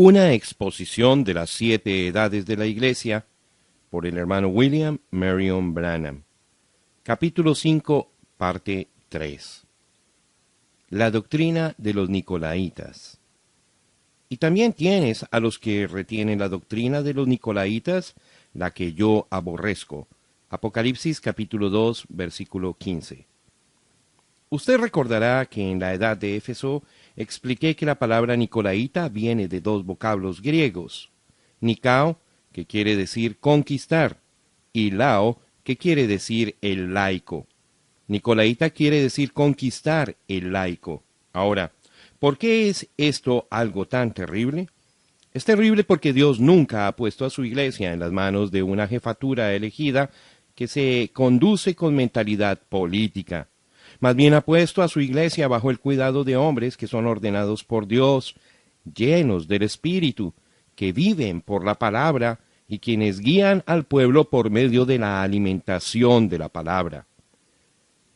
Una exposición de las 7 edades de la Iglesia por el hermano William Marion Branham. Capítulo 5, parte 3. La doctrina de los Nicolaitas. Y también tienes a los que retienen la doctrina de los Nicolaitas, la que yo aborrezco. Apocalipsis capítulo 2, versículo 15. Usted recordará que en la edad de Éfeso expliqué que la palabra Nicolaita viene de 2 vocablos griegos, Nikao, que quiere decir conquistar, y Lao, que quiere decir el laico. Nicolaita quiere decir conquistar el laico. Ahora, ¿por qué es esto algo tan terrible? Es terrible porque Dios nunca ha puesto a su iglesia en las manos de una jefatura elegida que se conduce con mentalidad política. Más bien ha puesto a su iglesia bajo el cuidado de hombres que son ordenados por Dios, llenos del Espíritu, que viven por la palabra y quienes guían al pueblo por medio de la alimentación de la palabra.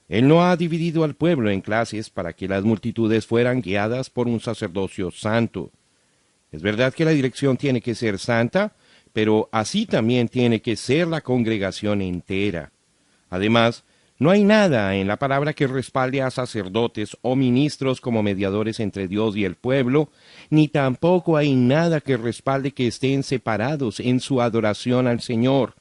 Él no ha dividido al pueblo en clases para que las multitudes fueran guiadas por un sacerdocio santo. Es verdad que la dirección tiene que ser santa, pero así también tiene que ser la congregación entera. Además, no hay nada en la palabra que respalde a sacerdotes o ministros como mediadores entre Dios y el pueblo, ni tampoco hay nada que respalde que estén separados en su adoración al Señor.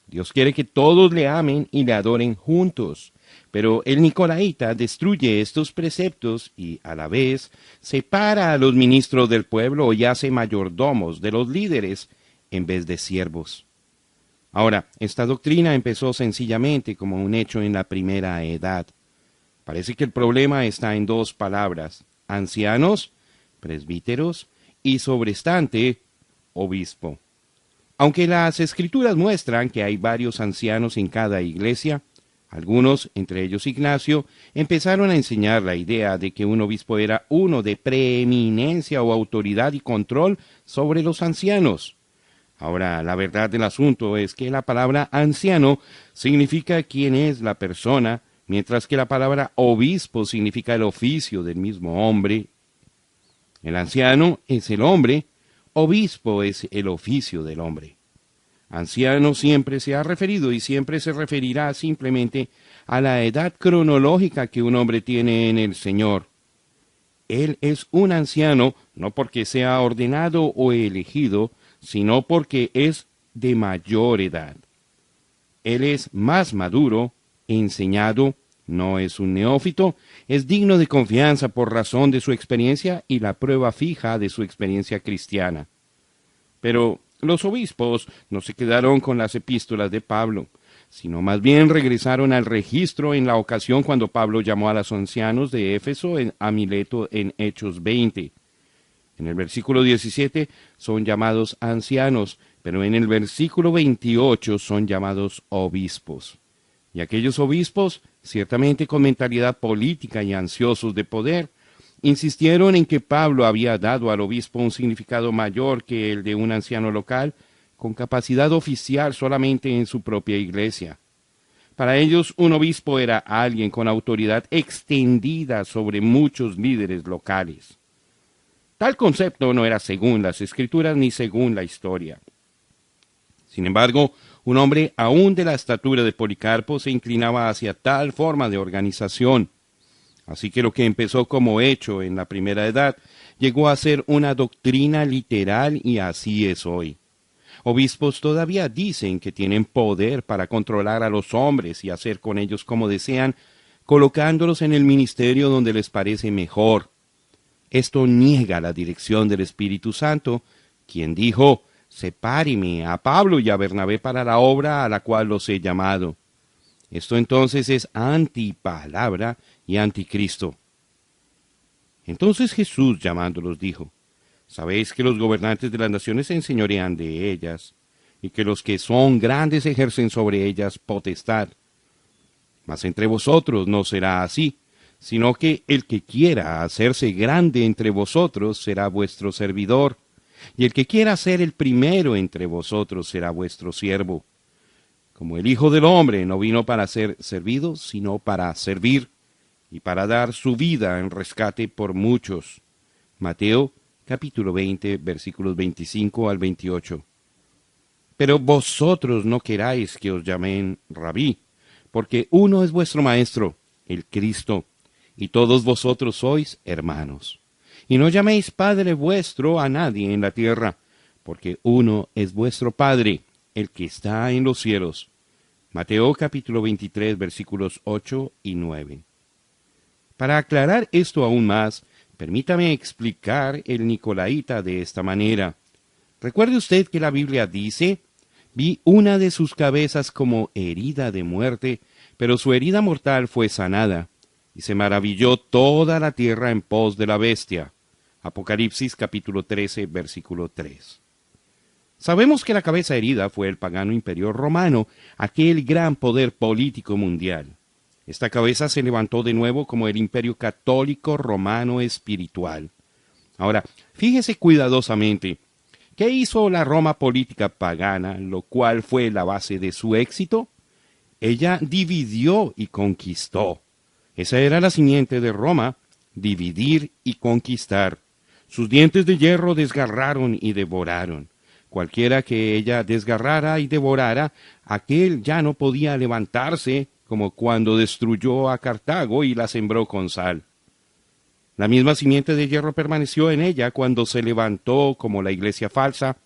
Dios quiere que todos le amen y le adoren juntos, pero el Nicolaita destruye estos preceptos y, a la vez, separa a los ministros del pueblo y hace mayordomos de los líderes en vez de siervos. Ahora, esta doctrina empezó sencillamente como un hecho en la primera edad. Parece que el problema está en 2 palabras: ancianos, presbíteros, y sobrestante, obispo. Aunque las escrituras muestran que hay varios ancianos en cada iglesia, algunos, entre ellos Ignacio, empezaron a enseñar la idea de que un obispo era uno de preeminencia o autoridad y control sobre los ancianos. Ahora, la verdad del asunto es que la palabra anciano significa quién es la persona, mientras que la palabra obispo significa el oficio del mismo hombre. El anciano es el hombre, obispo es el oficio del hombre. Anciano siempre se ha referido y siempre se referirá simplemente a la edad cronológica que un hombre tiene en el Señor. Él es un anciano no porque sea ordenado o elegido, sino porque es de mayor edad. Él es más maduro, enseñado, no es un neófito, es digno de confianza por razón de su experiencia y la prueba fija de su experiencia cristiana. Pero los obispos no se quedaron con las epístolas de Pablo, sino más bien regresaron al registro en la ocasión cuando Pablo llamó a los ancianos de Éfeso a Mileto en Hechos 20. En el versículo 17 son llamados ancianos, pero en el versículo 28 son llamados obispos. Y aquellos obispos, ciertamente con mentalidad política y ansiosos de poder, insistieron en que Pablo había dado al obispo un significado mayor que el de un anciano local, con capacidad oficial solamente en su propia iglesia. Para ellos, un obispo era alguien con autoridad extendida sobre muchos líderes locales. Tal concepto no era según las Escrituras ni según la historia. Sin embargo, un hombre aún de la estatura de Policarpo se inclinaba hacia tal forma de organización. Así que lo que empezó como hecho en la primera edad llegó a ser una doctrina literal y así es hoy. Obispos todavía dicen que tienen poder para controlar a los hombres y hacer con ellos como desean, colocándolos en el ministerio donde les parece mejor. Esto niega la dirección del Espíritu Santo, quien dijo: sepáreme a Pablo y a Bernabé para la obra a la cual los he llamado. Esto entonces es antipalabra y anticristo. Entonces Jesús, llamándolos, dijo: sabéis que los gobernantes de las naciones se enseñorean de ellas, y que los que son grandes ejercen sobre ellas potestad. Mas entre vosotros no será así, sino que el que quiera hacerse grande entre vosotros será vuestro servidor, y el que quiera ser el primero entre vosotros será vuestro siervo. Como el Hijo del Hombre no vino para ser servido, sino para servir, y para dar su vida en rescate por muchos. Mateo capítulo 20, versículos 25 al 28. Pero vosotros no queráis que os llamen rabí, porque uno es vuestro maestro, el Cristo, y todos vosotros sois hermanos. Y no llaméis Padre vuestro a nadie en la tierra, porque uno es vuestro Padre, el que está en los cielos. Mateo capítulo 23, versículos 8 y 9. Para aclarar esto aún más, permítame explicar el nicolaíta de esta manera. Recuerde usted que la Biblia dice: vi una de sus cabezas como herida de muerte, pero su herida mortal fue sanada, y se maravilló toda la tierra en pos de la bestia. Apocalipsis capítulo 13, versículo 3. Sabemos que la cabeza herida fue el pagano imperio romano, aquel gran poder político mundial. Esta cabeza se levantó de nuevo como el imperio católico romano espiritual. Ahora, fíjese cuidadosamente. ¿Qué hizo la Roma política pagana, lo cual fue la base de su éxito? Ella dividió y conquistó. Esa era la simiente de Roma: dividir y conquistar. Sus dientes de hierro desgarraron y devoraron. Cualquiera que ella desgarrara y devorara, aquel ya no podía levantarse, como cuando destruyó a Cartago y la sembró con sal. La misma simiente de hierro permaneció en ella cuando se levantó como la iglesia falsa,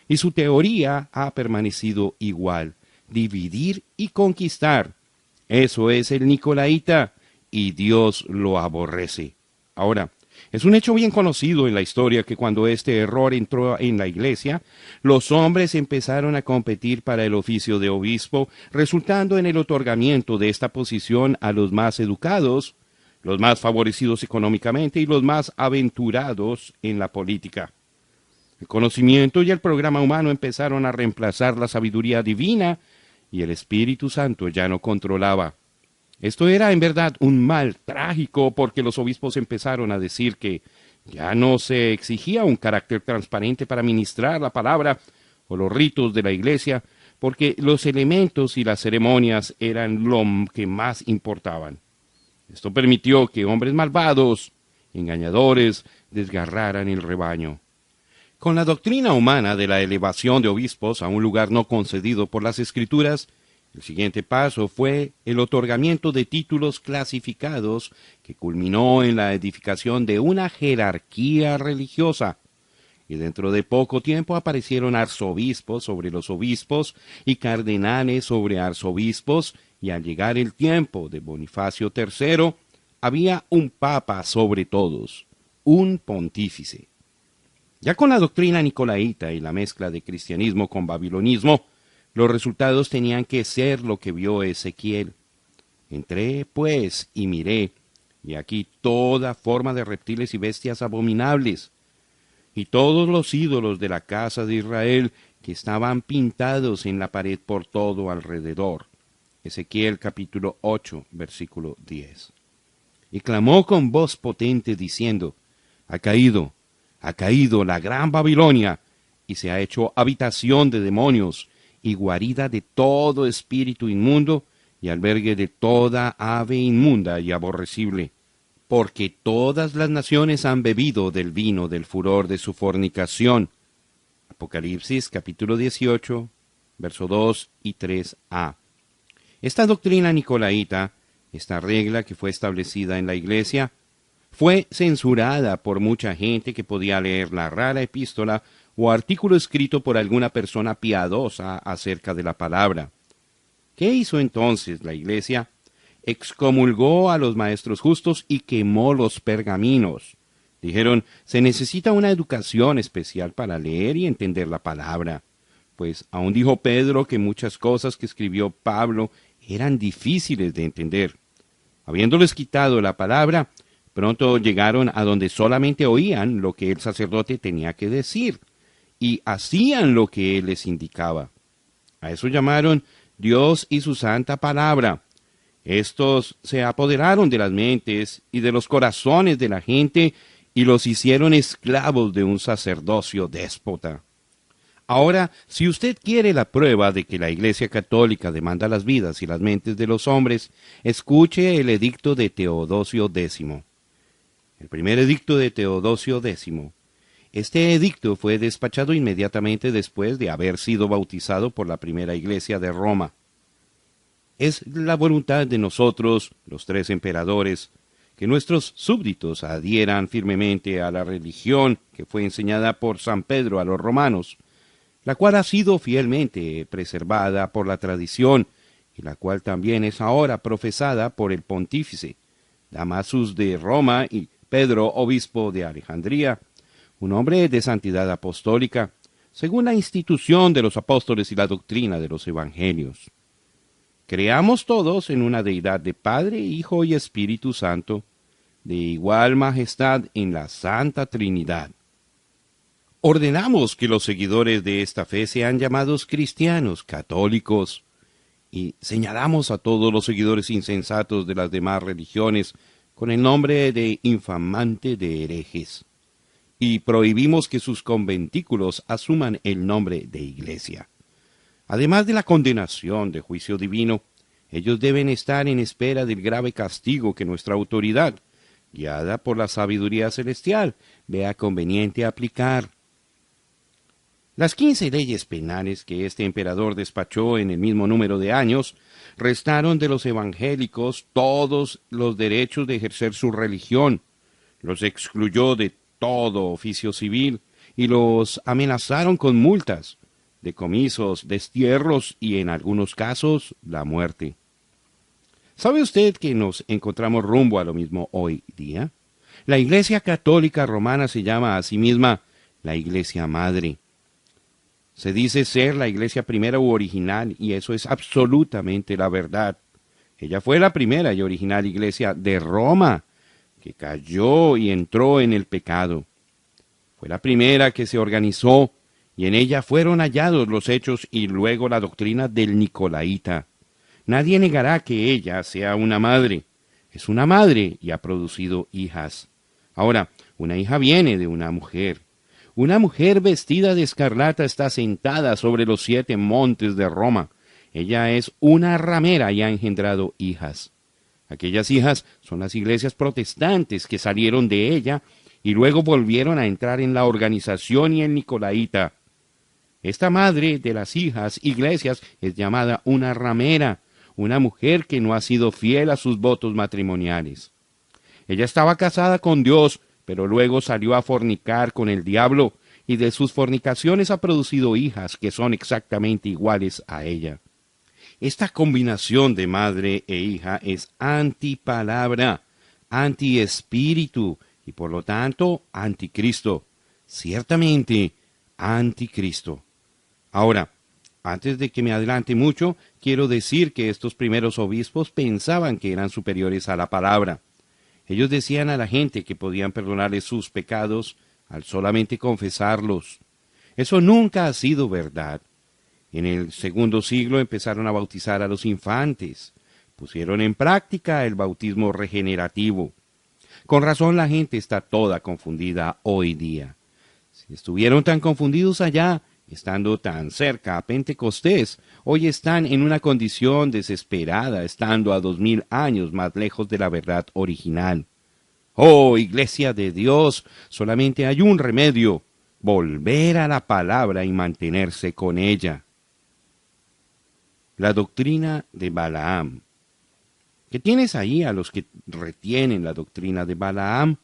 y su teoría ha permanecido igual: dividir y conquistar. Eso es el nicolaíta, y Dios lo aborrece. Ahora, es un hecho bien conocido en la historia que cuando este error entró en la iglesia, los hombres empezaron a competir para el oficio de obispo, resultando en el otorgamiento de esta posición a los más educados, los más favorecidos económicamente y los más aventurados en la política. El conocimiento y el programa humano empezaron a reemplazar la sabiduría divina, y el Espíritu Santo ya no controlaba. Esto era en verdad un mal trágico, porque los obispos empezaron a decir que ya no se exigía un carácter transparente para ministrar la palabra o los ritos de la iglesia, porque los elementos y las ceremonias eran lo que más importaban. Esto permitió que hombres malvados, engañadores, desgarraran el rebaño. Con la doctrina humana de la elevación de obispos a un lugar no concedido por las Escrituras, el siguiente paso fue el otorgamiento de títulos clasificados que culminó en la edificación de una jerarquía religiosa. Y dentro de poco tiempo aparecieron arzobispos sobre los obispos y cardenales sobre arzobispos, y al llegar el tiempo de Bonifacio III, había un papa sobre todos, un pontífice. Ya con la doctrina nicolaíta y la mezcla de cristianismo con babilonismo, los resultados tenían que ser lo que vio Ezequiel. Entré, pues, y miré, y aquí toda forma de reptiles y bestias abominables, y todos los ídolos de la casa de Israel que estaban pintados en la pared por todo alrededor. Ezequiel capítulo 8, versículo 10. Y clamó con voz potente diciendo: ha caído la gran Babilonia, y se ha hecho habitación de demonios, y guarida de todo espíritu inmundo, y albergue de toda ave inmunda y aborrecible. Porque todas las naciones han bebido del vino del furor de su fornicación. Apocalipsis capítulo 18, verso 2 y 3a. Esta doctrina nicolaíta, esta regla que fue establecida en la iglesia, fue censurada por mucha gente que podía leer la rara epístola o artículo escrito por alguna persona piadosa acerca de la palabra. ¿Qué hizo entonces la iglesia? Excomulgó a los maestros justos y quemó los pergaminos. Dijeron: se necesita una educación especial para leer y entender la palabra. Pues aún dijo Pedro que muchas cosas que escribió Pablo eran difíciles de entender. Habiéndoles quitado la palabra, pronto llegaron a donde solamente oían lo que el sacerdote tenía que decir, y hacían lo que él les indicaba. A eso llamaron Dios y su santa palabra. Estos se apoderaron de las mentes y de los corazones de la gente y los hicieron esclavos de un sacerdocio déspota. Ahora, si usted quiere la prueba de que la Iglesia Católica demanda las vidas y las mentes de los hombres, escuche el edicto de Teodosio X. El primer edicto de Teodosio X Este edicto fue despachado inmediatamente después de haber sido bautizado por la primera iglesia de Roma. Es la voluntad de nosotros, los tres emperadores, que nuestros súbditos adhieran firmemente a la religión que fue enseñada por San Pedro a los romanos, la cual ha sido fielmente preservada por la tradición y la cual también es ahora profesada por el pontífice Damasus de Roma y Pedro, obispo de Alejandría, un hombre de santidad apostólica, según la institución de los apóstoles y la doctrina de los evangelios. Creamos todos en una deidad de Padre, Hijo y Espíritu Santo, de igual majestad en la Santa Trinidad. Ordenamos que los seguidores de esta fe sean llamados cristianos, católicos, y señalamos a todos los seguidores insensatos de las demás religiones con el nombre de infamante de herejes, y prohibimos que sus conventículos asuman el nombre de iglesia. Además de la condenación de juicio divino, ellos deben estar en espera del grave castigo que nuestra autoridad, guiada por la sabiduría celestial, vea conveniente aplicar. Las 15 leyes penales que este emperador despachó en el mismo número de años restaron de los evangélicos todos los derechos de ejercer su religión, los excluyó de todo oficio civil y los amenazaron con multas, decomisos, destierros y en algunos casos la muerte. ¿Sabe usted que nos encontramos rumbo a lo mismo hoy día? La Iglesia Católica Romana se llama a sí misma la Iglesia Madre. Se dice ser la iglesia primera u original, y eso es absolutamente la verdad. Ella fue la primera y original iglesia de Roma, que cayó y entró en el pecado. Fue la primera que se organizó, y en ella fueron hallados los hechos y luego la doctrina del Nicolaíta. Nadie negará que ella sea una madre. Es una madre y ha producido hijas. Ahora, una hija viene de una mujer. Una mujer vestida de escarlata está sentada sobre los 7 montes de Roma. Ella es una ramera y ha engendrado hijas. Aquellas hijas son las iglesias protestantes que salieron de ella y luego volvieron a entrar en la organización y el Nicolaíta. Esta madre de las hijas iglesias es llamada una ramera, una mujer que no ha sido fiel a sus votos matrimoniales. Ella estaba casada con Dios, pero luego salió a fornicar con el diablo, y de sus fornicaciones ha producido hijas que son exactamente iguales a ella. Esta combinación de madre e hija es antipalabra, antiespíritu, y por lo tanto anticristo. Ciertamente, anticristo. Ahora, antes de que me adelante mucho, quiero decir que estos primeros obispos pensaban que eran superiores a la palabra. Ellos decían a la gente que podían perdonarles sus pecados al solamente confesarlos. Eso nunca ha sido verdad. En el segundo siglo empezaron a bautizar a los infantes. Pusieron en práctica el bautismo regenerativo. Con razón la gente está toda confundida hoy día. Si estuvieron tan confundidos allá, estando tan cerca a Pentecostés, hoy están en una condición desesperada, estando a 2000 años más lejos de la verdad original. Oh, Iglesia de Dios, solamente hay un remedio: volver a la palabra y mantenerse con ella. La doctrina de Balaam. ¿Qué tienes ahí a los que retienen la doctrina de Balaam,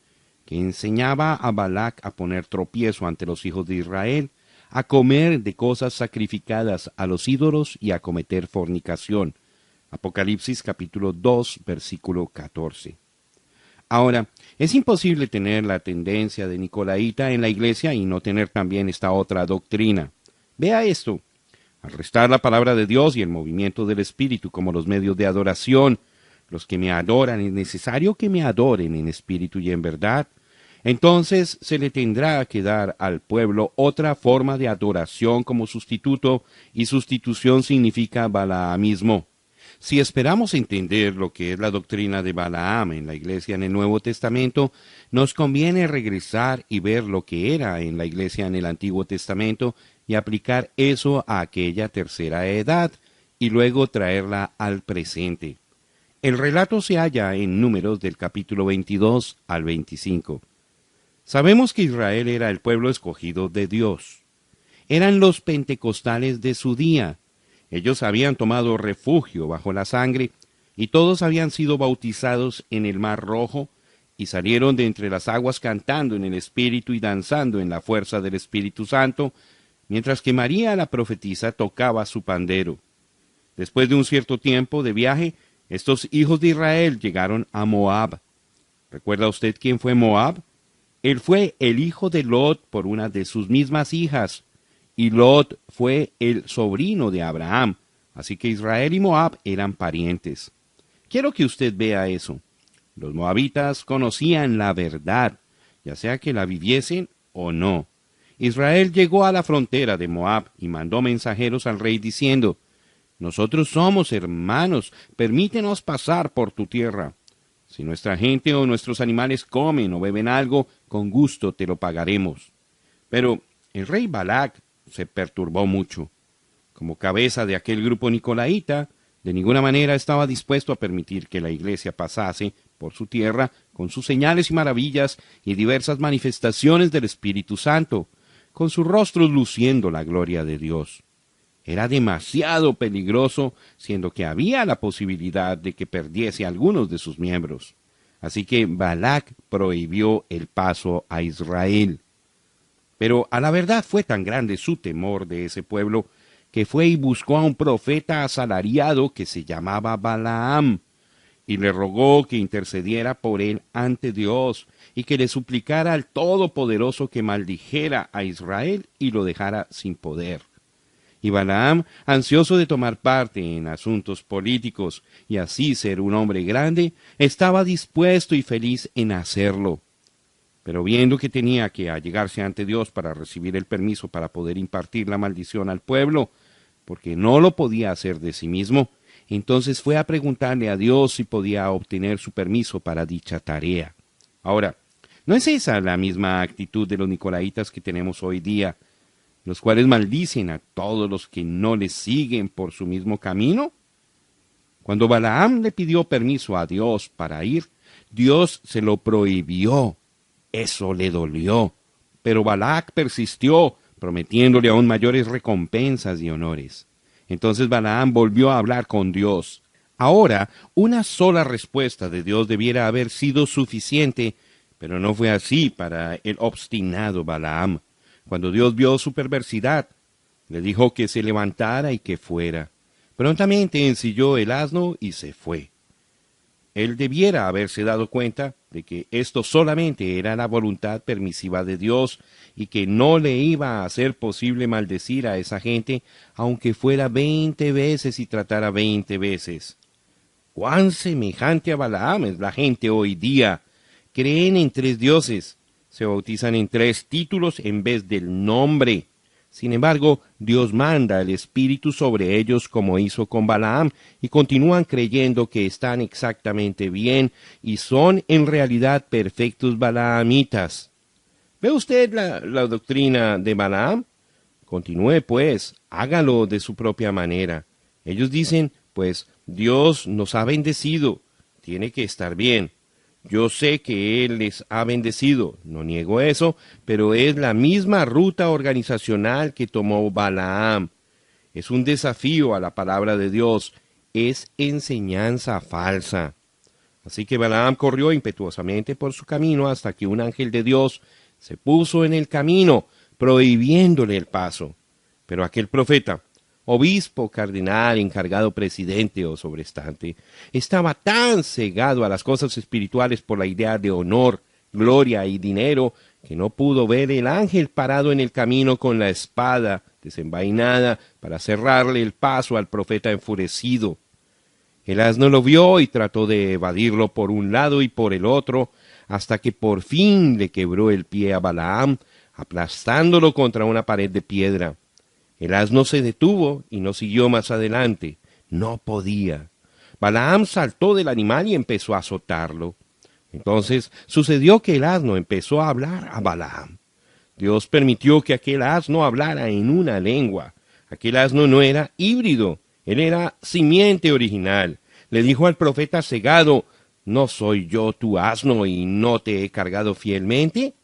que enseñaba a Balac a poner tropiezo ante los hijos de Israel, a comer de cosas sacrificadas a los ídolos y a cometer fornicación? Apocalipsis capítulo 2, versículo 14. Ahora, es imposible tener la tendencia de Nicolaíta en la iglesia y no tener también esta otra doctrina. Vea esto. Al restar la palabra de Dios y el movimiento del Espíritu como los medios de adoración, los que me adoran es necesario que me adoren en espíritu y en verdad. Entonces se le tendrá que dar al pueblo otra forma de adoración como sustituto, y sustitución significa balaamismo. Si esperamos entender lo que es la doctrina de Balaam en la iglesia en el Nuevo Testamento, nos conviene regresar y ver lo que era en la iglesia en el Antiguo Testamento y aplicar eso a aquella tercera edad y luego traerla al presente. El relato se halla en Números del capítulo 22 al 25. Sabemos que Israel era el pueblo escogido de Dios. Eran los pentecostales de su día. Ellos habían tomado refugio bajo la sangre y todos habían sido bautizados en el Mar Rojo y salieron de entre las aguas cantando en el Espíritu y danzando en la fuerza del Espíritu Santo, mientras que María la profetisa tocaba su pandero. Después de un cierto tiempo de viaje, estos hijos de Israel llegaron a Moab. ¿Recuerda usted quién fue Moab? Él fue el hijo de Lot por una de sus mismas hijas, y Lot fue el sobrino de Abraham, así que Israel y Moab eran parientes. Quiero que usted vea eso. Los moabitas conocían la verdad, ya sea que la viviesen o no. Israel llegó a la frontera de Moab y mandó mensajeros al rey diciendo: «Nosotros somos hermanos, permítenos pasar por tu tierra. Si nuestra gente o nuestros animales comen o beben algo, con gusto te lo pagaremos». Pero el rey Balac se perturbó mucho. Como cabeza de aquel grupo nicolaíta, de ninguna manera estaba dispuesto a permitir que la iglesia pasase por su tierra con sus señales y maravillas y diversas manifestaciones del Espíritu Santo, con sus rostros luciendo la gloria de Dios. Era demasiado peligroso, siendo que había la posibilidad de que perdiese a algunos de sus miembros. Así que Balac prohibió el paso a Israel. Pero a la verdad fue tan grande su temor de ese pueblo que fue y buscó a un profeta asalariado que se llamaba Balaam, y le rogó que intercediera por él ante Dios, y que le suplicara al Todopoderoso que maldijera a Israel y lo dejara sin poder. Y Balaam, ansioso de tomar parte en asuntos políticos y así ser un hombre grande, estaba dispuesto y feliz en hacerlo. Pero viendo que tenía que allegarse ante Dios para recibir el permiso para poder impartir la maldición al pueblo, porque no lo podía hacer de sí mismo, entonces fue a preguntarle a Dios si podía obtener su permiso para dicha tarea. Ahora, ¿no es esa la misma actitud de los nicolaitas que tenemos hoy día, los cuales maldicen a todos los que no les siguen por su mismo camino? Cuando Balaam le pidió permiso a Dios para ir, Dios se lo prohibió. Eso le dolió, pero Balac persistió, prometiéndole aún mayores recompensas y honores. Entonces Balaam volvió a hablar con Dios. Ahora, una sola respuesta de Dios debiera haber sido suficiente, pero no fue así para el obstinado Balaam. Cuando Dios vio su perversidad, le dijo que se levantara y que fuera. Prontamente ensilló el asno y se fue. Él debiera haberse dado cuenta de que esto solamente era la voluntad permisiva de Dios y que no le iba a ser posible maldecir a esa gente, aunque fuera 20 veces y tratara 20 veces. ¡Cuán semejante a Balaam es la gente hoy día! Creen en 3 dioses, se bautizan en 3 títulos en vez del nombre. Sin embargo, Dios manda el Espíritu sobre ellos como hizo con Balaam, y continúan creyendo que están exactamente bien y son en realidad perfectos balaamitas. ¿Ve usted la doctrina de Balaam? Continúe pues, hágalo de su propia manera. Ellos dicen, pues, Dios nos ha bendecido, tiene que estar bien. Yo sé que Él les ha bendecido, no niego eso, pero es la misma ruta organizacional que tomó Balaam. Es un desafío a la palabra de Dios, es enseñanza falsa. Así que Balaam corrió impetuosamente por su camino hasta que un ángel de Dios se puso en el camino, prohibiéndole el paso. Pero aquel profeta, obispo, cardenal, encargado presidente o sobrestante, estaba tan cegado a las cosas espirituales por la idea de honor, gloria y dinero, que no pudo ver el ángel parado en el camino con la espada desenvainada para cerrarle el paso al profeta enfurecido. El asno lo vio y trató de evadirlo por un lado y por el otro, hasta que por fin le quebró el pie a Balaam, aplastándolo contra una pared de piedra. El asno se detuvo y no siguió más adelante. No podía. Balaam saltó del animal y empezó a azotarlo. Entonces sucedió que el asno empezó a hablar a Balaam. Dios permitió que aquel asno hablara en una lengua. Aquel asno no era híbrido, él era simiente original. Le dijo al profeta cegado, ¿no soy yo tu asno y no te he cargado fielmente?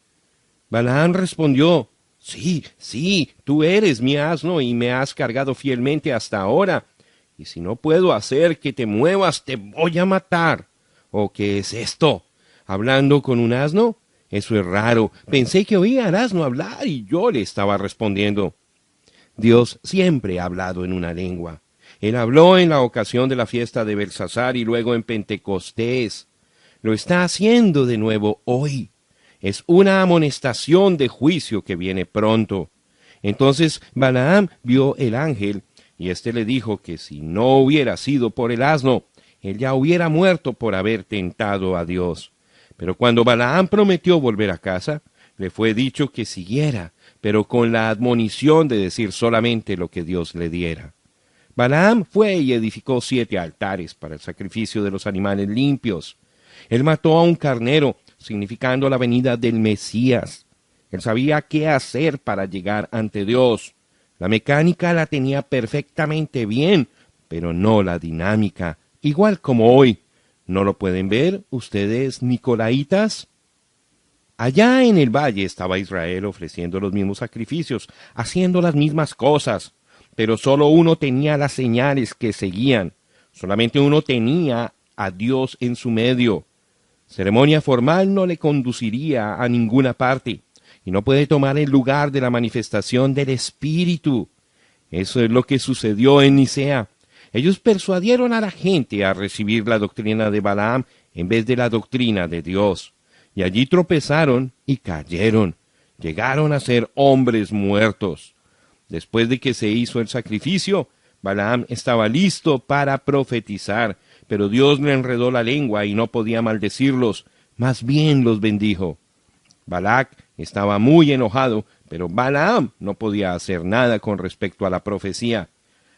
Balaam respondió, sí, sí, tú eres mi asno y me has cargado fielmente hasta ahora. Y si no puedo hacer que te muevas, te voy a matar. ¿O qué es esto? ¿Hablando con un asno? Eso es raro. Pensé que oía al asno hablar y yo le estaba respondiendo. Dios siempre ha hablado en una lengua. Él habló en la ocasión de la fiesta de Belsasar y luego en Pentecostés. Lo está haciendo de nuevo hoy. Es una amonestación de juicio que viene pronto. Entonces Balaam vio el ángel, y éste le dijo que si no hubiera sido por el asno, él ya hubiera muerto por haber tentado a Dios. Pero cuando Balaam prometió volver a casa, le fue dicho que siguiera, pero con la admonición de decir solamente lo que Dios le diera. Balaam fue y edificó 7 altares para el sacrificio de los animales limpios. Él mató a un carnero, significando la venida del Mesías. Él sabía qué hacer para llegar ante Dios. La mecánica la tenía perfectamente bien, pero no la dinámica, igual como hoy. ¿No lo pueden ver ustedes, nicolaitas? Allá en el valle estaba Israel ofreciendo los mismos sacrificios, haciendo las mismas cosas, pero solo uno tenía las señales que seguían. Solamente uno tenía a Dios en su medio. Ceremonia formal no le conduciría a ninguna parte, y no puede tomar el lugar de la manifestación del Espíritu. Eso es lo que sucedió en Nicea. Ellos persuadieron a la gente a recibir la doctrina de Balaam en vez de la doctrina de Dios. Y allí tropezaron y cayeron. Llegaron a ser hombres muertos. Después de que se hizo el sacrificio, Balaam estaba listo para profetizar, pero Dios le enredó la lengua y no podía maldecirlos, más bien los bendijo. Balac estaba muy enojado, pero Balaam no podía hacer nada con respecto a la profecía.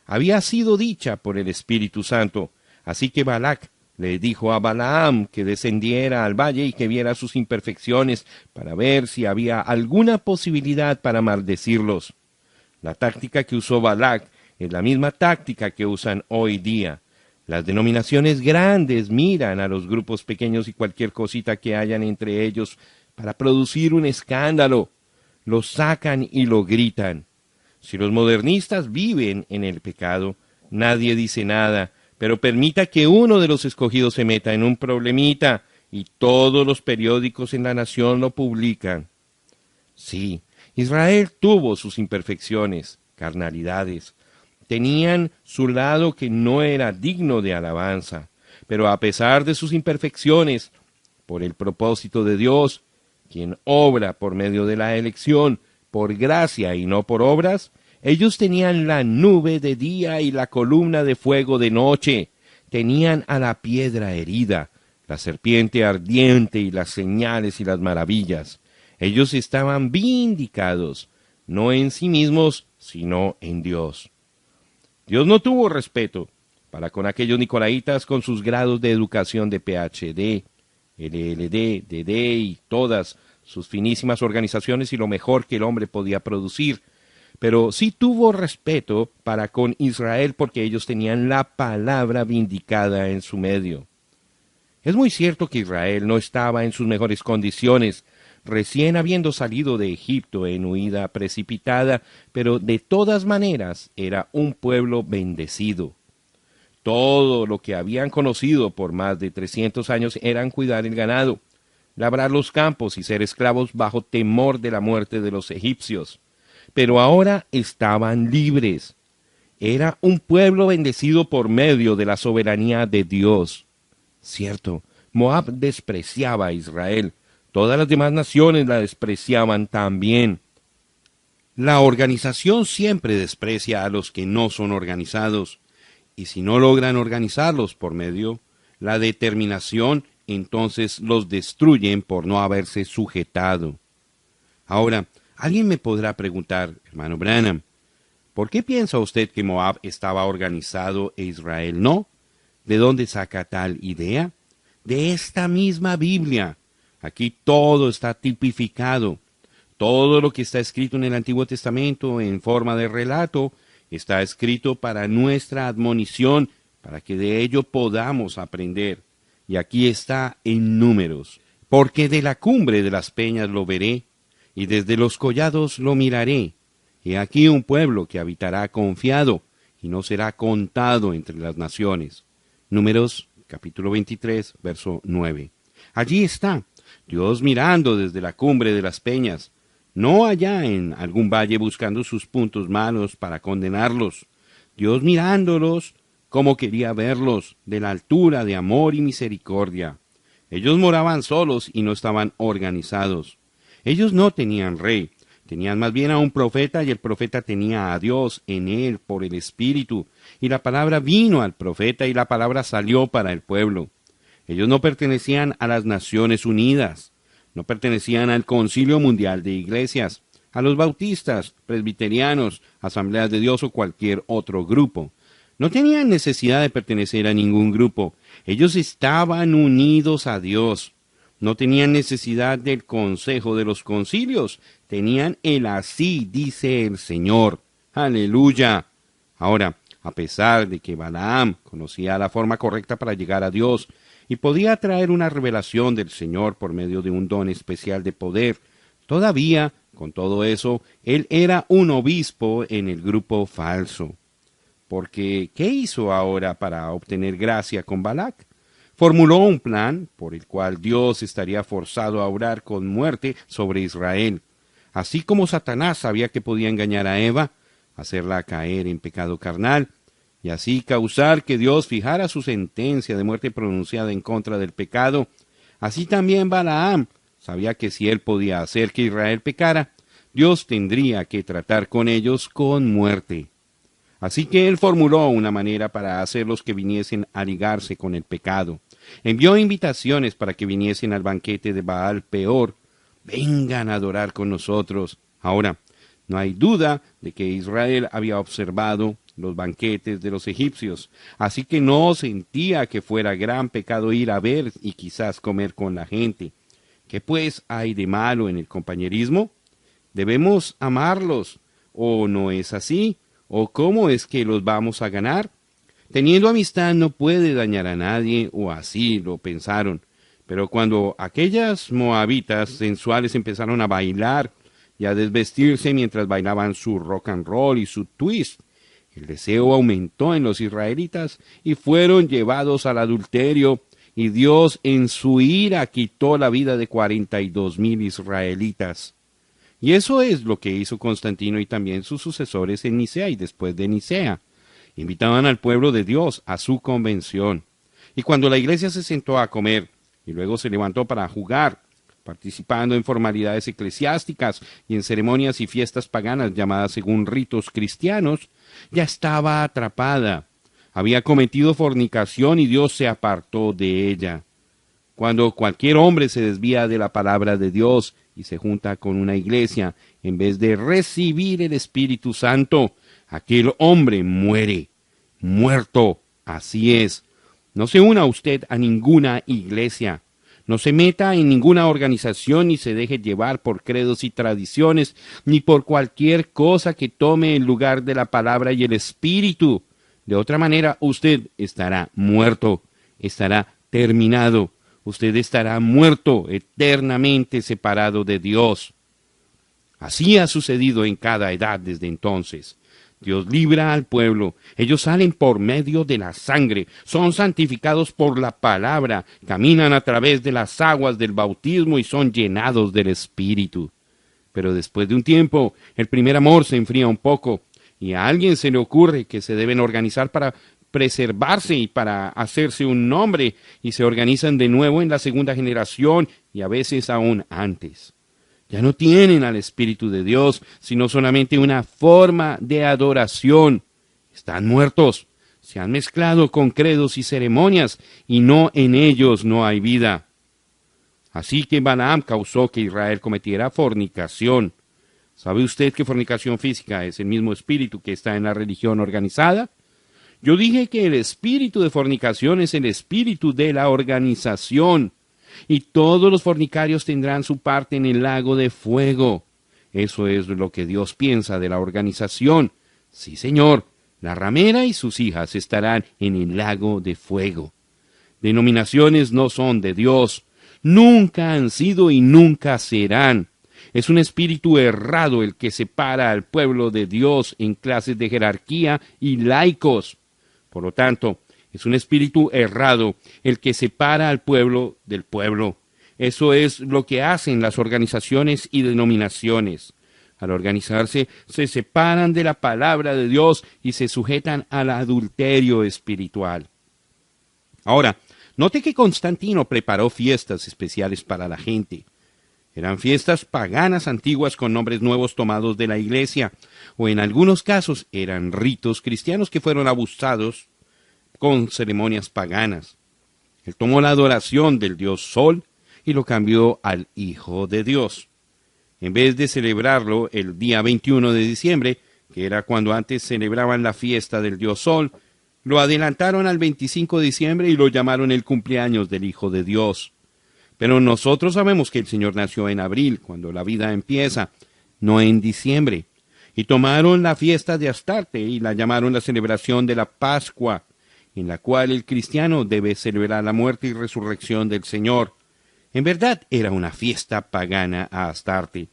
Había sido dicha por el Espíritu Santo, así que Balac le dijo a Balaam que descendiera al valle y que viera sus imperfecciones para ver si había alguna posibilidad para maldecirlos. La táctica que usó Balac es la misma táctica que usan hoy día. Las denominaciones grandes miran a los grupos pequeños y cualquier cosita que hayan entre ellos para producir un escándalo. Lo sacan y lo gritan. Si los modernistas viven en el pecado, nadie dice nada, pero permita que uno de los escogidos se meta en un problemita y todos los periódicos en la nación lo publican. Sí, Israel tuvo sus imperfecciones, carnalidades. Tenían su lado que no era digno de alabanza, pero a pesar de sus imperfecciones, por el propósito de Dios, quien obra por medio de la elección, por gracia y no por obras, ellos tenían la nube de día y la columna de fuego de noche, tenían a la piedra herida, la serpiente ardiente y las señales y las maravillas. Ellos estaban vindicados, no en sí mismos, sino en Dios. Dios no tuvo respeto para con aquellos nicolaitas con sus grados de educación de PhD, LLD, DD y todas sus finísimas organizaciones y lo mejor que el hombre podía producir. Pero sí tuvo respeto para con Israel porque ellos tenían la palabra vindicada en su medio. Es muy cierto que Israel no estaba en sus mejores condiciones, recién habiendo salido de Egipto en huida precipitada, pero de todas maneras era un pueblo bendecido. Todo lo que habían conocido por más de 300 años eran cuidar el ganado, labrar los campos y ser esclavos bajo temor de la muerte de los egipcios. Pero ahora estaban libres. Era un pueblo bendecido por medio de la soberanía de Dios. Cierto, Moab despreciaba a Israel. Todas las demás naciones la despreciaban también. La organización siempre desprecia a los que no son organizados. Y si no logran organizarlos por medio la determinación, entonces los destruyen por no haberse sujetado. Ahora, alguien me podrá preguntar, hermano Branham, ¿por qué piensa usted que Moab estaba organizado e Israel no? ¿De dónde saca tal idea? De esta misma Biblia. Aquí todo está tipificado. Todo lo que está escrito en el Antiguo Testamento en forma de relato está escrito para nuestra admonición, para que de ello podamos aprender. Y aquí está en Números. Porque de la cumbre de las peñas lo veré, y desde los collados lo miraré. He aquí un pueblo que habitará confiado, y no será contado entre las naciones. Números, capítulo 23, verso 9. Allí está, Dios mirando desde la cumbre de las peñas, no allá en algún valle buscando sus puntos malos para condenarlos. Dios mirándolos como quería verlos, de la altura de amor y misericordia. Ellos moraban solos y no estaban organizados. Ellos no tenían rey, tenían más bien a un profeta, y el profeta tenía a Dios en él por el Espíritu, y la palabra vino al profeta y la palabra salió para el pueblo. Ellos no pertenecían a las Naciones Unidas, no pertenecían al Concilio Mundial de Iglesias, a los bautistas, presbiterianos, Asambleas de Dios o cualquier otro grupo. No tenían necesidad de pertenecer a ningún grupo. Ellos estaban unidos a Dios. No tenían necesidad del consejo de los concilios. Tenían el así dice el Señor. ¡Aleluya! Ahora, a pesar de que Balaam conocía la forma correcta para llegar a Dios y podía traer una revelación del Señor por medio de un don especial de poder, todavía, con todo eso, él era un obispo en el grupo falso. Porque, ¿qué hizo ahora para obtener gracia con Balac? Formuló un plan por el cual Dios estaría forzado a orar con muerte sobre Israel. Así como Satanás sabía que podía engañar a Eva, hacerla caer en pecado carnal, y así causar que Dios fijara su sentencia de muerte pronunciada en contra del pecado, así también Balaam sabía que si él podía hacer que Israel pecara, Dios tendría que tratar con ellos con muerte. Así que él formuló una manera para hacerlos que viniesen a ligarse con el pecado. Envió invitaciones para que viniesen al banquete de Baal Peor. Vengan a adorar con nosotros. Ahora, no hay duda de que Israel había observado los banquetes de los egipcios, así que no sentía que fuera gran pecado ir a ver y quizás comer con la gente. ¿Qué pues hay de malo en el compañerismo? ¿Debemos amarlos? ¿O no es así? ¿O cómo es que los vamos a ganar? Teniendo amistad no puede dañar a nadie, o así lo pensaron. Pero cuando aquellas moabitas sensuales empezaron a bailar y a desvestirse mientras bailaban su rock and roll y su twist, el deseo aumentó en los israelitas y fueron llevados al adulterio, y Dios en su ira quitó la vida de 42,000 israelitas. Y eso es lo que hizo Constantino y también sus sucesores en Nicea y después de Nicea. Invitaban al pueblo de Dios a su convención. Y cuando la iglesia se sentó a comer y luego se levantó para jugar, participando en formalidades eclesiásticas y en ceremonias y fiestas paganas llamadas según ritos cristianos, ya estaba atrapada. Había cometido fornicación y Dios se apartó de ella. Cuando cualquier hombre se desvía de la palabra de Dios y se junta con una iglesia, en vez de recibir el Espíritu Santo, aquel hombre muere. Muerto. Así es. No se una usted a ninguna iglesia. No se meta en ninguna organización ni se deje llevar por credos y tradiciones, ni por cualquier cosa que tome el lugar de la palabra y el Espíritu. De otra manera, usted estará muerto, estará terminado. Usted estará muerto, eternamente separado de Dios. Así ha sucedido en cada edad desde entonces. Dios libra al pueblo. Ellos salen por medio de la sangre, son santificados por la palabra, caminan a través de las aguas del bautismo y son llenados del Espíritu. Pero después de un tiempo, el primer amor se enfría un poco, y a alguien se le ocurre que se deben organizar para preservarse y para hacerse un nombre, y se organizan de nuevo en la segunda generación y a veces aún antes. Ya no tienen al Espíritu de Dios, sino solamente una forma de adoración. Están muertos, se han mezclado con credos y ceremonias, y en ellos no hay vida. Así que Balaam causó que Israel cometiera fornicación. ¿Sabe usted que fornicación física es el mismo espíritu que está en la religión organizada? Yo dije que el espíritu de fornicación es el espíritu de la organización. Y todos los fornicarios tendrán su parte en el lago de fuego. Eso es lo que Dios piensa de la organización. Sí, Señor, la ramera y sus hijas estarán en el lago de fuego. Denominaciones no son de Dios. Nunca han sido y nunca serán. Es un espíritu errado el que separa al pueblo de Dios en clases de jerarquía y laicos. Por lo tanto, es un espíritu errado el que separa al pueblo del pueblo. Eso es lo que hacen las organizaciones y denominaciones. Al organizarse, se separan de la palabra de Dios y se sujetan al adulterio espiritual. Ahora, note que Constantino preparó fiestas especiales para la gente. Eran fiestas paganas antiguas con nombres nuevos tomados de la iglesia, o en algunos casos eran ritos cristianos que fueron abusados con ceremonias paganas. Él tomó la adoración del dios Sol y lo cambió al Hijo de Dios. En vez de celebrarlo el día 21 de diciembre, que era cuando antes celebraban la fiesta del dios Sol, lo adelantaron al 25 de diciembre y lo llamaron el cumpleaños del Hijo de Dios. Pero nosotros sabemos que el Señor nació en abril, cuando la vida empieza, no en diciembre. Y tomaron la fiesta de Astarte y la llamaron la celebración de la Pascua, en la cual el cristiano debe celebrar la muerte y resurrección del Señor. En verdad era una fiesta pagana a Astarte.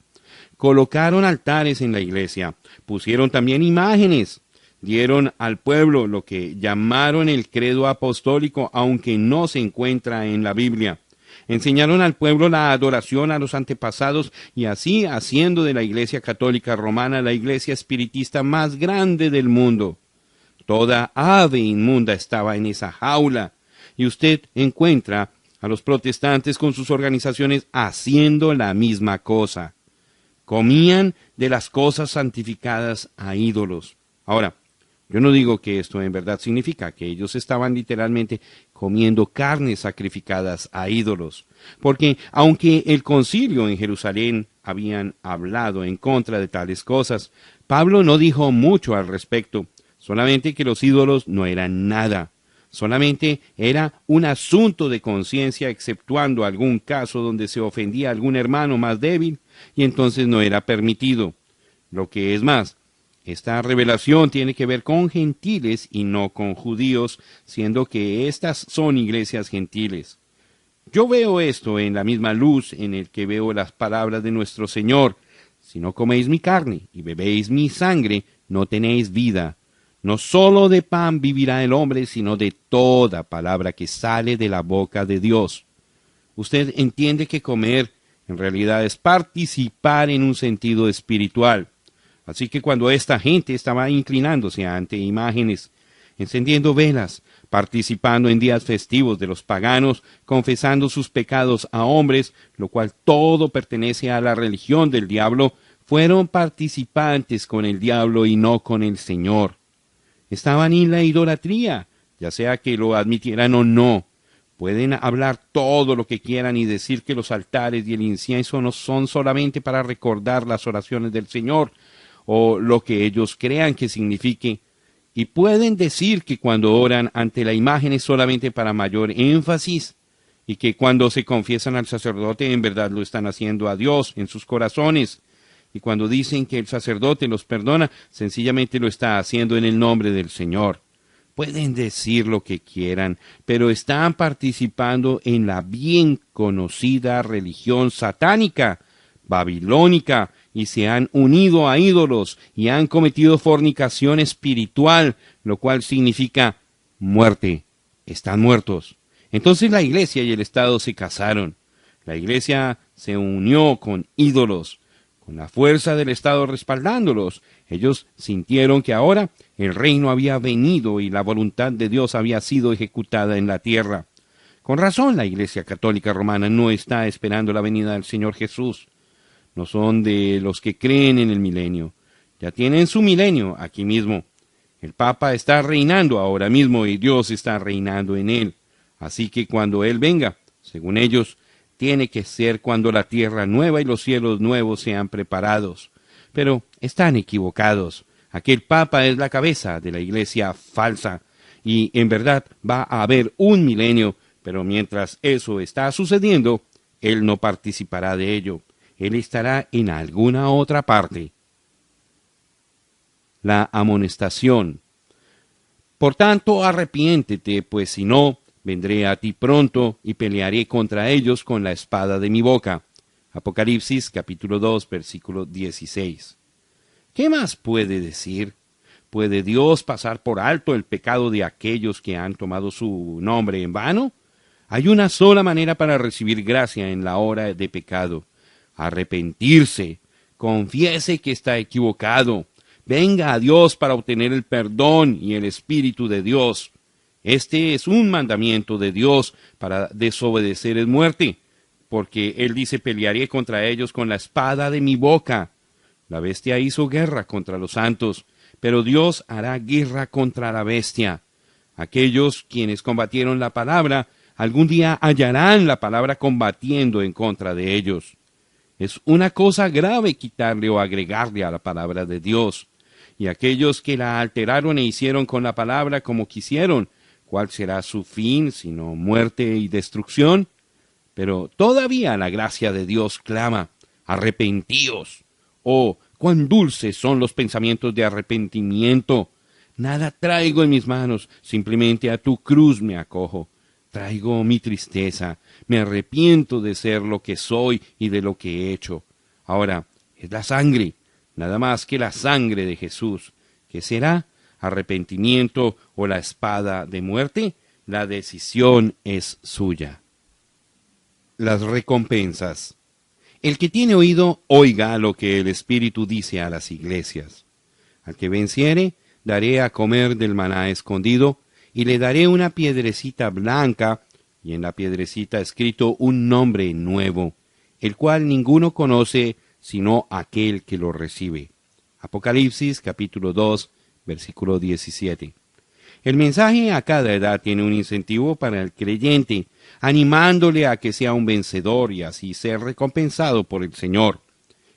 Colocaron altares en la iglesia, pusieron también imágenes, dieron al pueblo lo que llamaron el credo apostólico, aunque no se encuentra en la Biblia. Enseñaron al pueblo la adoración a los antepasados y así haciendo de la Iglesia Católica Romana la iglesia espiritista más grande del mundo. Toda ave inmunda estaba en esa jaula, y usted encuentra a los protestantes con sus organizaciones haciendo la misma cosa. Comían de las cosas santificadas a ídolos. Ahora, yo no digo que esto en verdad significa que ellos estaban literalmente comiendo carnes sacrificadas a ídolos, porque aunque el concilio en Jerusalén habían hablado en contra de tales cosas, Pablo no dijo mucho al respecto, solamente que los ídolos no eran nada, solamente era un asunto de conciencia, exceptuando algún caso donde se ofendía a algún hermano más débil, y entonces no era permitido. Lo que es más, esta revelación tiene que ver con gentiles y no con judíos, siendo que estas son iglesias gentiles. Yo veo esto en la misma luz en el que veo las palabras de nuestro Señor. Si no coméis mi carne y bebéis mi sangre, no tenéis vida. No sólo de pan vivirá el hombre, sino de toda palabra que sale de la boca de Dios. Usted entiende que comer en realidad es participar en un sentido espiritual. Así que cuando esta gente estaba inclinándose ante imágenes, encendiendo velas, participando en días festivos de los paganos, confesando sus pecados a hombres, lo cual todo pertenece a la religión del diablo, fueron participantes con el diablo y no con el Señor. Estaban en la idolatría, ya sea que lo admitieran o no. Pueden hablar todo lo que quieran y decir que los altares y el incienso no son solamente para recordar las oraciones del Señor, o lo que ellos crean que signifique, y pueden decir que cuando oran ante la imagen es solamente para mayor énfasis, y que cuando se confiesan al sacerdote en verdad lo están haciendo a Dios en sus corazones, y cuando dicen que el sacerdote los perdona, sencillamente lo está haciendo en el nombre del Señor. Pueden decir lo que quieran, pero están participando en la bien conocida religión satánica, babilónica, y se han unido a ídolos y han cometido fornicación espiritual, lo cual significa muerte. Están muertos. Entonces la iglesia y el Estado se casaron. La iglesia se unió con ídolos, con la fuerza del Estado respaldándolos. Ellos sintieron que ahora el reino había venido y la voluntad de Dios había sido ejecutada en la tierra. Con razón la Iglesia Católica Romana no está esperando la venida del Señor Jesús. No son de los que creen en el milenio. Ya tienen su milenio aquí mismo. El Papa está reinando ahora mismo y Dios está reinando en él. Así que cuando Él venga, según ellos, tiene que ser cuando la tierra nueva y los cielos nuevos sean preparados. Pero están equivocados. Aquel Papa es la cabeza de la iglesia falsa. Y en verdad va a haber un milenio, pero mientras eso está sucediendo, Él no participará de ello. Él estará en alguna otra parte. La amonestación. Por tanto, arrepiéntete, pues si no, vendré a ti pronto y pelearé contra ellos con la espada de mi boca. Apocalipsis capítulo 2, versículo 16. ¿Qué más puede decir? ¿Puede Dios pasar por alto el pecado de aquellos que han tomado su nombre en vano? Hay una sola manera para recibir gracia en la hora de pecado: arrepentirse, confiese que está equivocado, venga a Dios para obtener el perdón y el Espíritu de Dios. Este es un mandamiento de Dios. Para desobedecer es muerte, porque Él dice: pelearé contra ellos con la espada de mi boca. La bestia hizo guerra contra los santos, pero Dios hará guerra contra la bestia. Aquellos quienes combatieron la palabra, algún día hallarán la palabra combatiendo en contra de ellos. Es una cosa grave quitarle o agregarle a la palabra de Dios. Y aquellos que la alteraron e hicieron con la palabra como quisieron, ¿cuál será su fin sino muerte y destrucción? Pero todavía la gracia de Dios clama: arrepentíos. Oh, cuán dulces son los pensamientos de arrepentimiento. Nada traigo en mis manos, simplemente a tu cruz me acojo. Traigo mi tristeza, me arrepiento de ser lo que soy y de lo que he hecho. Ahora, es la sangre, nada más que la sangre de Jesús. ¿Qué será? ¿Arrepentimiento o la espada de muerte? La decisión es suya. Las recompensas. El que tiene oído, oiga lo que el Espíritu dice a las iglesias. Al que venciere, daré a comer del maná escondido, y le daré una piedrecita blanca, y en la piedrecita escrito un nombre nuevo, el cual ninguno conoce sino aquel que lo recibe. Apocalipsis capítulo 2, versículo 17. El mensaje a cada edad tiene un incentivo para el creyente, animándole a que sea un vencedor y así ser recompensado por el Señor.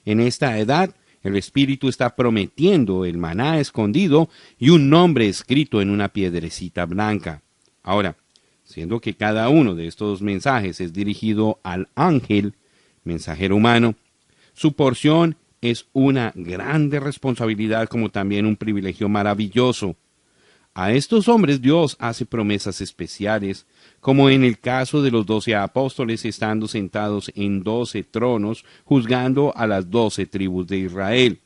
En esta edad, el Espíritu está prometiendo el maná escondido y un nombre escrito en una piedrecita blanca. Ahora, siendo que cada uno de estos mensajes es dirigido al ángel, mensajero humano, su porción es una grande responsabilidad como también un privilegio maravilloso. A estos hombres Dios hace promesas especiales, como en el caso de los 12 apóstoles estando sentados en 12 tronos, juzgando a las 12 tribus de Israel.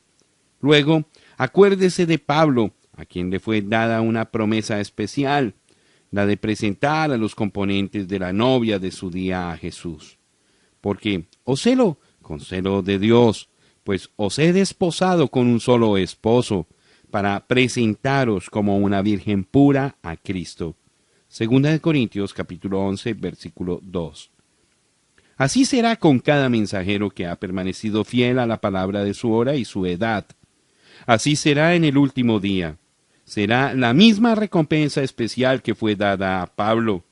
Luego, acuérdese de Pablo, a quien le fue dada una promesa especial, la de presentar a los componentes de la novia de su día a Jesús. Porque os celo con celo de Dios, pues os he desposado con un solo esposo, para presentaros como una virgen pura a Cristo. Segunda de Corintios capítulo 11, versículo 2. Así será con cada mensajero que ha permanecido fiel a la palabra de su hora y su edad. Así será en el último día. Será la misma recompensa especial que fue dada a Pablo.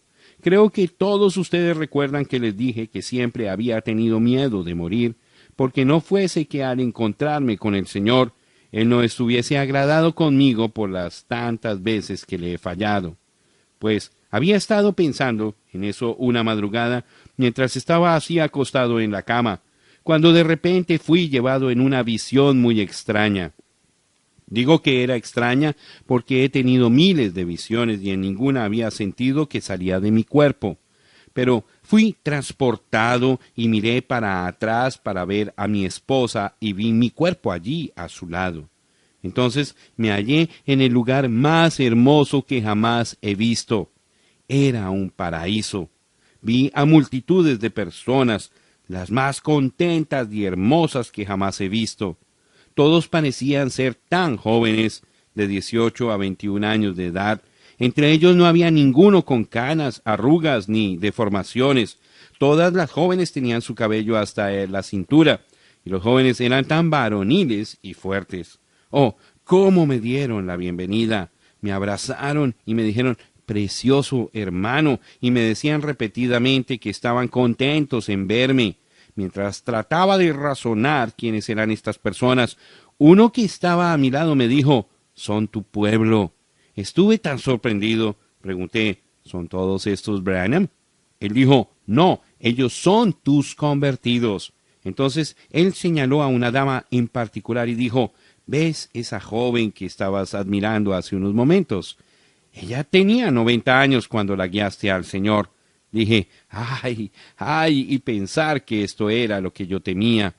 Creo que todos ustedes recuerdan que les dije que siempre había tenido miedo de morir, porque no fuese que al encontrarme con el Señor, Él no estuviese agradado conmigo por las tantas veces que le he fallado. Pues había estado pensando en eso una madrugada, mientras estaba así acostado en la cama, cuando de repente fui llevado en una visión muy extraña. Digo que era extraña porque he tenido miles de visiones y en ninguna había sentido que salía de mi cuerpo. Pero fui transportado y miré para atrás para ver a mi esposa y vi mi cuerpo allí a su lado. Entonces me hallé en el lugar más hermoso que jamás he visto. Era un paraíso. Vi a multitudes de personas, las más contentas y hermosas que jamás he visto. Todos parecían ser tan jóvenes, de 18 a 21 años de edad. Entre ellos no había ninguno con canas, arrugas ni deformaciones. Todas las jóvenes tenían su cabello hasta la cintura, y los jóvenes eran tan varoniles y fuertes. Oh, cómo me dieron la bienvenida. Me abrazaron y me dijeron: precioso hermano, y me decían repetidamente que estaban contentos en verme. Mientras trataba de razonar quiénes eran estas personas, uno que estaba a mi lado me dijo: son tu pueblo. Estuve tan sorprendido. Pregunté: ¿son todos estos Branham? Él dijo: no, ellos son tus convertidos. Entonces él señaló a una dama en particular y dijo: ¿ves esa joven que estabas admirando hace unos momentos? Ella tenía 90 años cuando la guiaste al Señor. Dije, ay, y pensar que esto era lo que yo temía.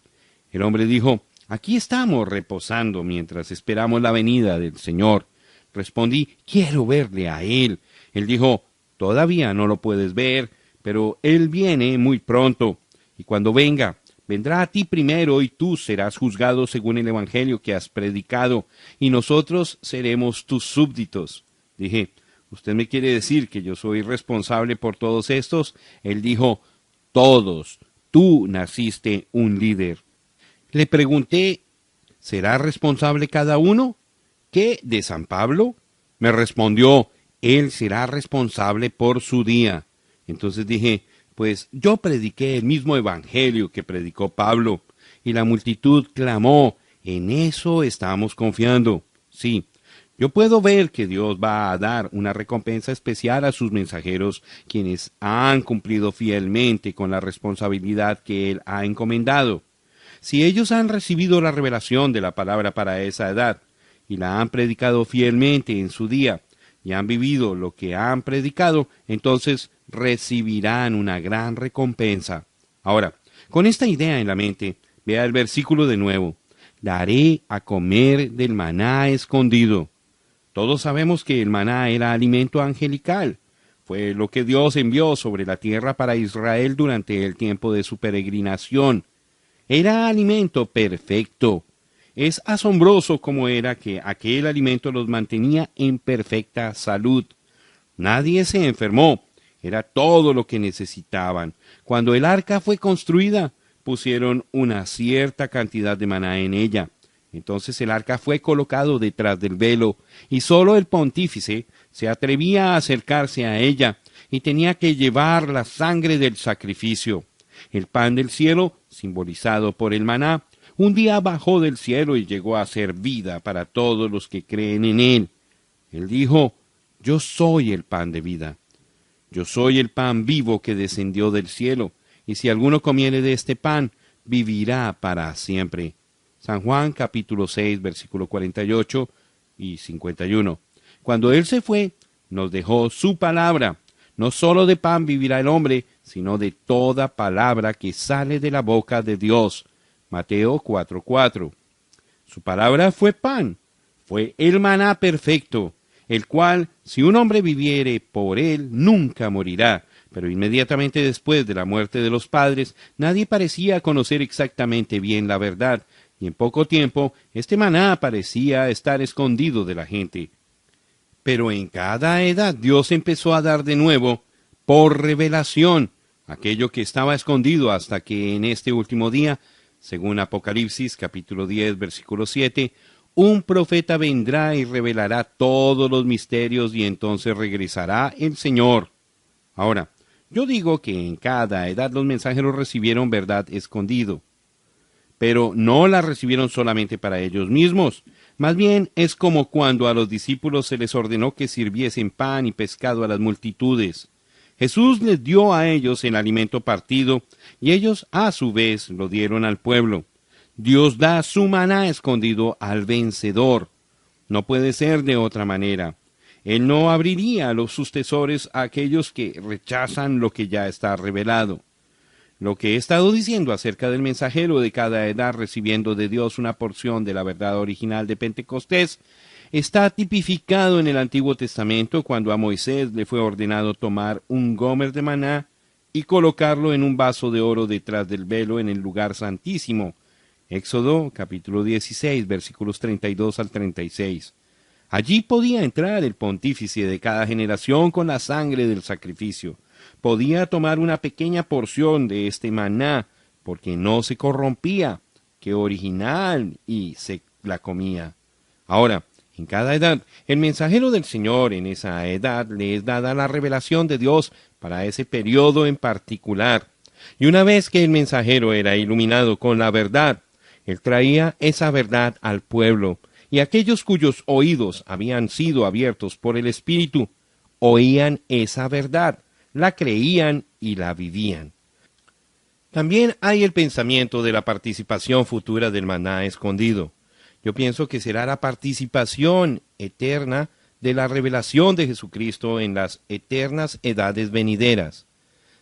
El hombre dijo, aquí estamos reposando mientras esperamos la venida del Señor. Respondí, quiero verle a Él. Él dijo, todavía no lo puedes ver, pero Él viene muy pronto. Y cuando venga, vendrá a ti primero y tú serás juzgado según el evangelio que has predicado, y nosotros seremos tus súbditos. Dije, ¿usted me quiere decir que yo soy responsable por todos estos? Él dijo, todos, tú naciste un líder. Le pregunté, ¿será responsable cada uno? ¿Qué, de San Pablo? Me respondió, él será responsable por su día. Entonces dije, pues yo prediqué el mismo evangelio que predicó Pablo, y la multitud clamó, en eso estamos confiando. Sí, yo puedo ver que Dios va a dar una recompensa especial a sus mensajeros, quienes han cumplido fielmente con la responsabilidad que Él ha encomendado. Si ellos han recibido la revelación de la palabra para esa edad, y la han predicado fielmente en su día, y han vivido lo que han predicado, entonces recibirán una gran recompensa. Ahora, con esta idea en la mente, vea el versículo de nuevo. Daré a comer del maná escondido. Todos sabemos que el maná era alimento angelical. Fue lo que Dios envió sobre la tierra para Israel durante el tiempo de su peregrinación. Era alimento perfecto. Es asombroso cómo era que aquel alimento los mantenía en perfecta salud. Nadie se enfermó. Era todo lo que necesitaban. Cuando el arca fue construida, pusieron una cierta cantidad de maná en ella. Entonces el arca fue colocado detrás del velo, y sólo el pontífice se atrevía a acercarse a ella, y tenía que llevar la sangre del sacrificio. El pan del cielo, simbolizado por el maná, un día bajó del cielo y llegó a ser vida para todos los que creen en él. Él dijo, yo soy el pan de vida. Yo soy el pan vivo que descendió del cielo, y si alguno comiere de este pan, vivirá para siempre. San Juan capítulo 6, versículo 48 y 51. Cuando Él se fue, nos dejó su palabra. No sólo de pan vivirá el hombre, sino de toda palabra que sale de la boca de Dios. Mateo 4:4. Su palabra fue pan, fue el maná perfecto, el cual, si un hombre viviere por él, nunca morirá. Pero inmediatamente después de la muerte de los padres, nadie parecía conocer exactamente bien la verdad, y en poco tiempo este maná parecía estar escondido de la gente. Pero en cada edad Dios empezó a dar de nuevo, por revelación, aquello que estaba escondido hasta que en este último día, según Apocalipsis capítulo 10, versículo 7, un profeta vendrá y revelará todos los misterios y entonces regresará el Señor. Ahora, yo digo que en cada edad los mensajeros recibieron verdad escondido, pero no la recibieron solamente para ellos mismos. Más bien es como cuando a los discípulos se les ordenó que sirviesen pan y pescado a las multitudes. Jesús les dio a ellos el alimento partido, y ellos a su vez lo dieron al pueblo. Dios da su maná escondido al vencedor. No puede ser de otra manera. Él no abriría sus tesores a aquellos que rechazan lo que ya está revelado. Lo que he estado diciendo acerca del mensajero de cada edad recibiendo de Dios una porción de la verdad original de Pentecostés está tipificado en el Antiguo Testamento cuando a Moisés le fue ordenado tomar un gomer de maná y colocarlo en un vaso de oro detrás del velo en el lugar santísimo. Éxodo capítulo 16 versículos 32 al 36. Allí podía entrar el pontífice de cada generación con la sangre del sacrificio. Podía tomar una pequeña porción de este maná, porque no se corrompía, que original, y se la comía. Ahora, en cada edad, el mensajero del Señor en esa edad le es dada la revelación de Dios para ese periodo en particular. Y una vez que el mensajero era iluminado con la verdad, él traía esa verdad al pueblo, y aquellos cuyos oídos habían sido abiertos por el Espíritu, oían esa verdad, la creían y la vivían. También hay el pensamiento de la participación futura del maná escondido. Yo pienso que será la participación eterna de la revelación de Jesucristo en las eternas edades venideras.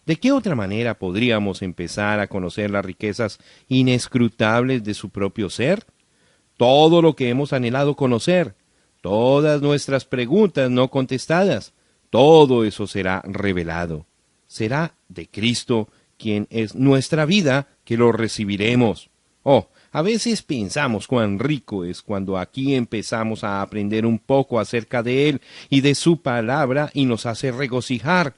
¿De qué otra manera podríamos empezar a conocer las riquezas inescrutables de su propio ser? Todo lo que hemos anhelado conocer, todas nuestras preguntas no contestadas, todo eso será revelado. Será de Cristo, quien es nuestra vida, que lo recibiremos. Oh, a veces pensamos cuán rico es cuando aquí empezamos a aprender un poco acerca de Él y de su palabra y nos hace regocijar.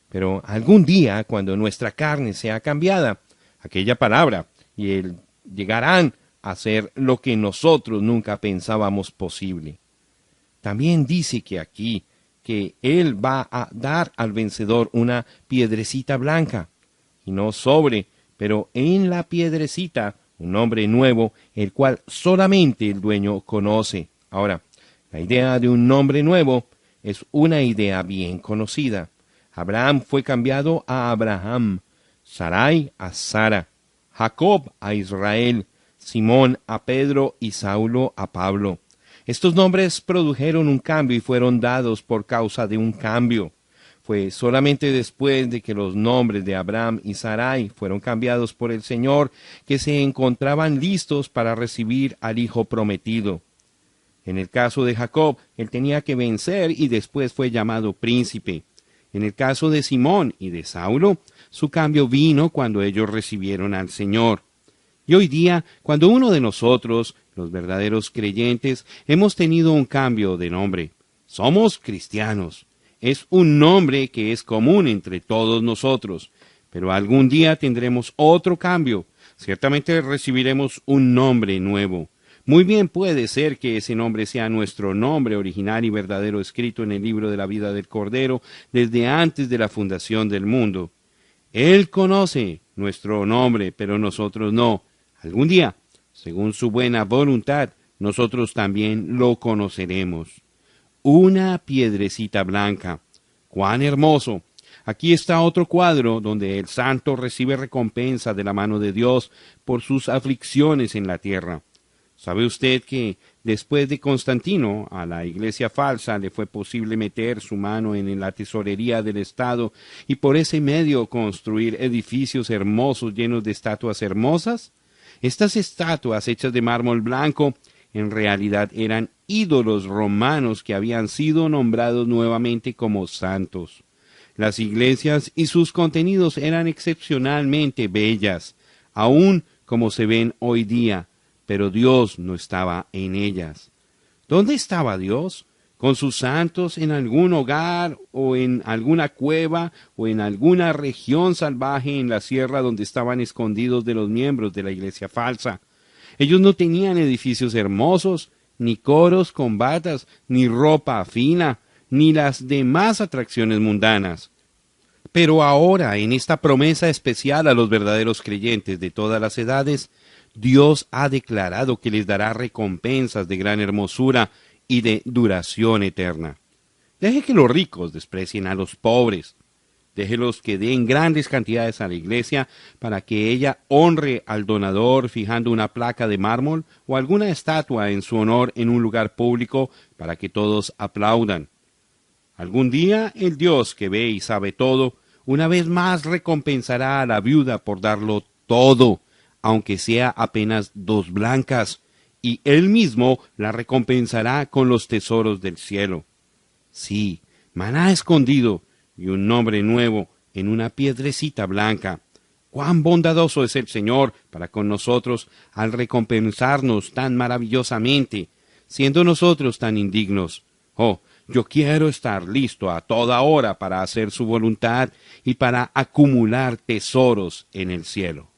Pero algún día, cuando nuestra carne sea cambiada, aquella palabra y Él llegarán a ser lo que nosotros nunca pensábamos posible. También dice que aquí, que Él va a dar al vencedor una piedrecita blanca, y no sobre, pero en la piedrecita un nombre nuevo, el cual solamente el dueño conoce. Ahora, la idea de un nombre nuevo es una idea bien conocida. Abraham fue cambiado a Abraham, Sarai a Sara, Jacob a Israel, Simón a Pedro y Saulo a Pablo. Estos nombres produjeron un cambio y fueron dados por causa de un cambio. Fue solamente después de que los nombres de Abraham y Sarai fueron cambiados por el Señor que se encontraban listos para recibir al Hijo prometido. En el caso de Jacob, él tenía que vencer y después fue llamado príncipe. En el caso de Simón y de Saulo, su cambio vino cuando ellos recibieron al Señor. Y hoy día, cuando uno de nosotros, los verdaderos creyentes, hemos tenido un cambio de nombre, somos cristianos. Es un nombre que es común entre todos nosotros, pero algún día tendremos otro cambio. Ciertamente recibiremos un nombre nuevo. Muy bien puede ser que ese nombre sea nuestro nombre original y verdadero escrito en el libro de la vida del Cordero desde antes de la fundación del mundo. Él conoce nuestro nombre, pero nosotros no. Algún día, según su buena voluntad, nosotros también lo conoceremos. Una piedrecita blanca. ¡Cuán hermoso! Aquí está otro cuadro donde el santo recibe recompensa de la mano de Dios por sus aflicciones en la tierra. ¿Sabe usted que después de Constantino a la iglesia falsa le fue posible meter su mano en la tesorería del Estado y por ese medio construir edificios hermosos llenos de estatuas hermosas? Estas estatuas hechas de mármol blanco en realidad eran ídolos romanos que habían sido nombrados nuevamente como santos. Las iglesias y sus contenidos eran excepcionalmente bellas, aun como se ven hoy día, pero Dios no estaba en ellas. ¿Dónde estaba Dios? ¿Con sus santos en algún hogar o en alguna cueva o en alguna región salvaje en la sierra donde estaban escondidos de los miembros de la iglesia falsa? Ellos no tenían edificios hermosos, ni coros con batas, ni ropa fina, ni las demás atracciones mundanas. Pero ahora, en esta promesa especial a los verdaderos creyentes de todas las edades, Dios ha declarado que les dará recompensas de gran hermosura y de duración eterna. Deje que los ricos desprecien a los pobres. Déjelos que den grandes cantidades a la iglesia para que ella honre al donador fijando una placa de mármol o alguna estatua en su honor en un lugar público para que todos aplaudan. Algún día el Dios que ve y sabe todo, una vez más recompensará a la viuda por darlo todo, aunque sea apenas 2 blancas, y Él mismo la recompensará con los tesoros del cielo. Sí, maná escondido, y un nombre nuevo en una piedrecita blanca. ¡Cuán bondadoso es el Señor para con nosotros al recompensarnos tan maravillosamente, siendo nosotros tan indignos! ¡Oh, yo quiero estar listo a toda hora para hacer su voluntad y para acumular tesoros en el cielo!